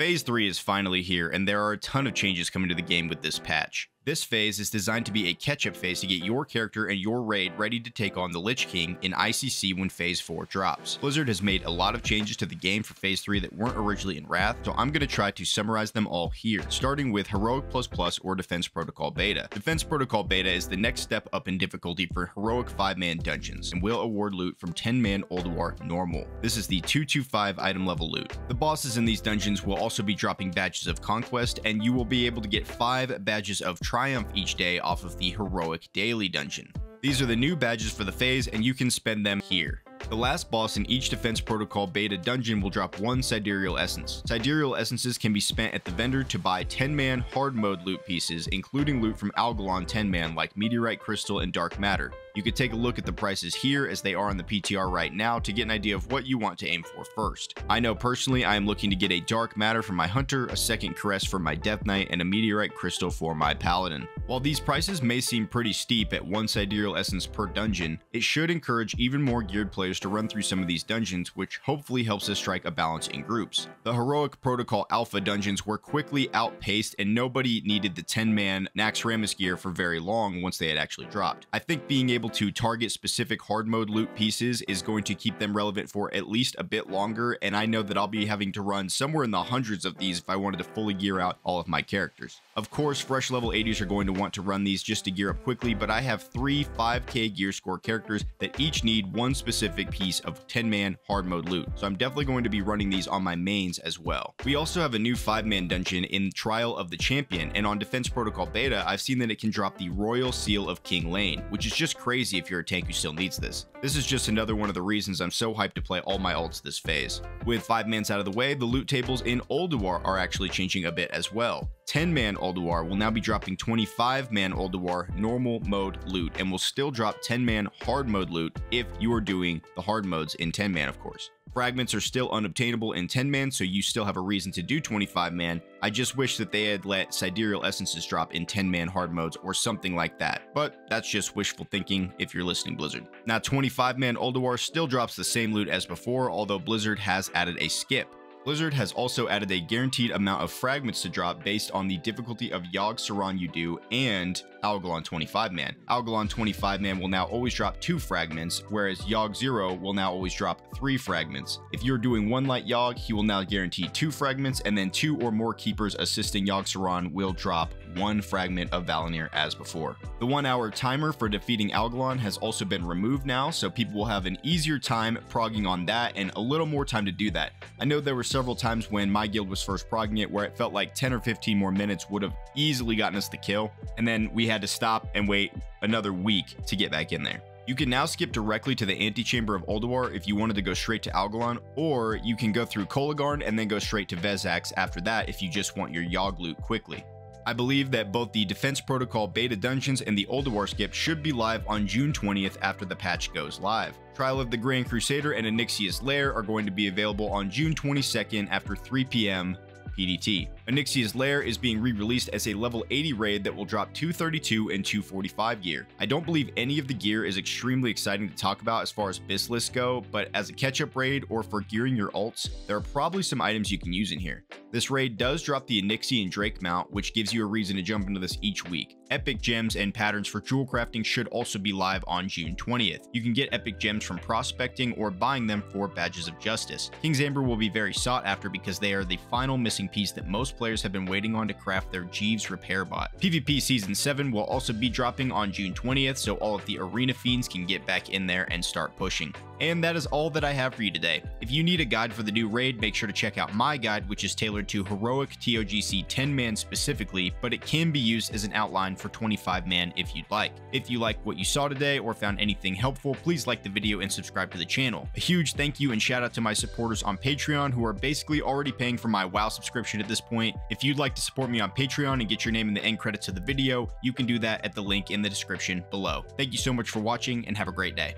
Phase 3 is finally here, and there are a ton of changes coming to the game with this patch. This phase is designed to be a catch-up phase to get your character and your raid ready to take on the Lich King in ICC when Phase 4 drops. Blizzard has made a lot of changes to the game for Phase 3 that weren't originally in Wrath, so I'm going to try to summarize them all here, starting with Heroic++ or Defense Protocol Beta. Defense Protocol Beta is the next step up in difficulty for Heroic 5-man dungeons, and will award loot from 10-man Ulduar Normal. This is the 225 item level loot. The bosses in these dungeons will also be dropping badges of Conquest, and you will be able to get 5 badges of Triumph each day off of the Heroic Daily Dungeon. These are the new badges for the phase, and you can spend them here. The last boss in each Defense Protocol Beta dungeon will drop 1 Sidereal Essence. Sidereal Essences can be spent at the vendor to buy 10-man hard mode loot pieces, including loot from Algalon 10-man like Meteorite Crystal and Dark Matter. You could take a look at the prices here as they are on the PTR right now to get an idea of what you want to aim for first. I know personally I am looking to get a Dark Matter for my Hunter, a second Caress for my Death Knight, and a Meteorite Crystal for my Paladin. While these prices may seem pretty steep at 1 Sidereal Essence per dungeon, it should encourage even more geared players to run through some of these dungeons, which hopefully helps us strike a balance in groups. The Heroic Protocol Alpha dungeons were quickly outpaced, and nobody needed the 10-man Naxxramas gear for very long once they had actually dropped. I think being able to target specific hard mode loot pieces is going to keep them relevant for at least a bit longer, and I know that I'll be having to run somewhere in the hundreds of these if I wanted to fully gear out all of my characters. Of course, fresh level 80s are going to want to run these just to gear up quickly, but I have 3 5k gear score characters that each need one specific piece of 10-man hard mode loot, so I'm definitely going to be running these on my mains as well. We also have a new 5-man dungeon in Trial of the Champion, and on Defense Protocol Beta, I've seen that it can drop the Royal Seal of King Lane, which is just crazy if you're a tank who still needs this. This is just another one of the reasons I'm so hyped to play all my ults this phase. With 5-mans out of the way, the loot tables in Ulduar are actually changing a bit as well. 10-man Ulduar will now be dropping 25-man Ulduar normal mode loot, and will still drop 10-man hard mode loot if you are doing the hard modes in 10-man, of course. Fragments are still unobtainable in 10-man, so you still have a reason to do 25-man. I just wish that they had let Sidereal Essences drop in 10-man hard modes or something like that, but that's just wishful thinking if you're listening, Blizzard. Now, 25-man Ulduar still drops the same loot as before, although Blizzard has added a skip. Blizzard has also added a guaranteed amount of fragments to drop based on the difficulty of Yogg Saron you do and Algalon 25-man. Algalon 25-man will now always drop 2 fragments, whereas Yogg 0 will now always drop 3 fragments. If you're doing 1 light Yogg, he will now guarantee 2 fragments, and then 2 or more keepers assisting Yogg Saron will drop 1 fragment of Valinir as before. The 1-hour timer for defeating Algalon has also been removed now, so people will have an easier time progging on that and a little more time to do that. I know there were several times when my guild was first progging it where it felt like 10 or 15 more minutes would have easily gotten us the kill, and then we had to stop and wait another week to get back in there. You can now skip directly to the antechamber of Ulduar if you wanted to go straight to Algalon, or you can go through Kolagarn and then go straight to Vezax after that if you just want your Yogg loot quickly. I believe that both the Defense Protocol Beta dungeons and the Ulduar Skip should be live on June 20th after the patch goes live. Trial of the Grand Crusader and Onyxia's Lair are going to be available on June 22nd after 3 p.m. PDT. Onyxia's Lair is being re-released as a level 80 raid that will drop 232 and 245 gear. I don't believe any of the gear is extremely exciting to talk about as far as BIS lists go, but as a catch-up raid or for gearing your ults, there are probably some items you can use in here. This raid does drop the Onyxia and Drake mount, which gives you a reason to jump into this each week. Epic gems and patterns for jewel crafting should also be live on June 20th. You can get epic gems from prospecting or buying them for badges of justice. King's Amber will be very sought after because they are the final missing piece that most players have been waiting on to craft their Jeeves repair bot. PvP Season 7 will also be dropping on June 20th, so all of the arena fiends can get back in there and start pushing. And that is all that I have for you today. If you need a guide for the new raid, make sure to check out my guide, which is tailored to Heroic ToGC 10-man specifically, but it can be used as an outline for 25-man if you'd like. If you like what you saw today or found anything helpful, please like the video and subscribe to the channel. A huge thank you and shout out to my supporters on Patreon who are basically already paying for my WoW subscription at this point. If you'd like to support me on Patreon and get your name in the end credits of the video, you can do that at the link in the description below. Thank you so much for watching and have a great day.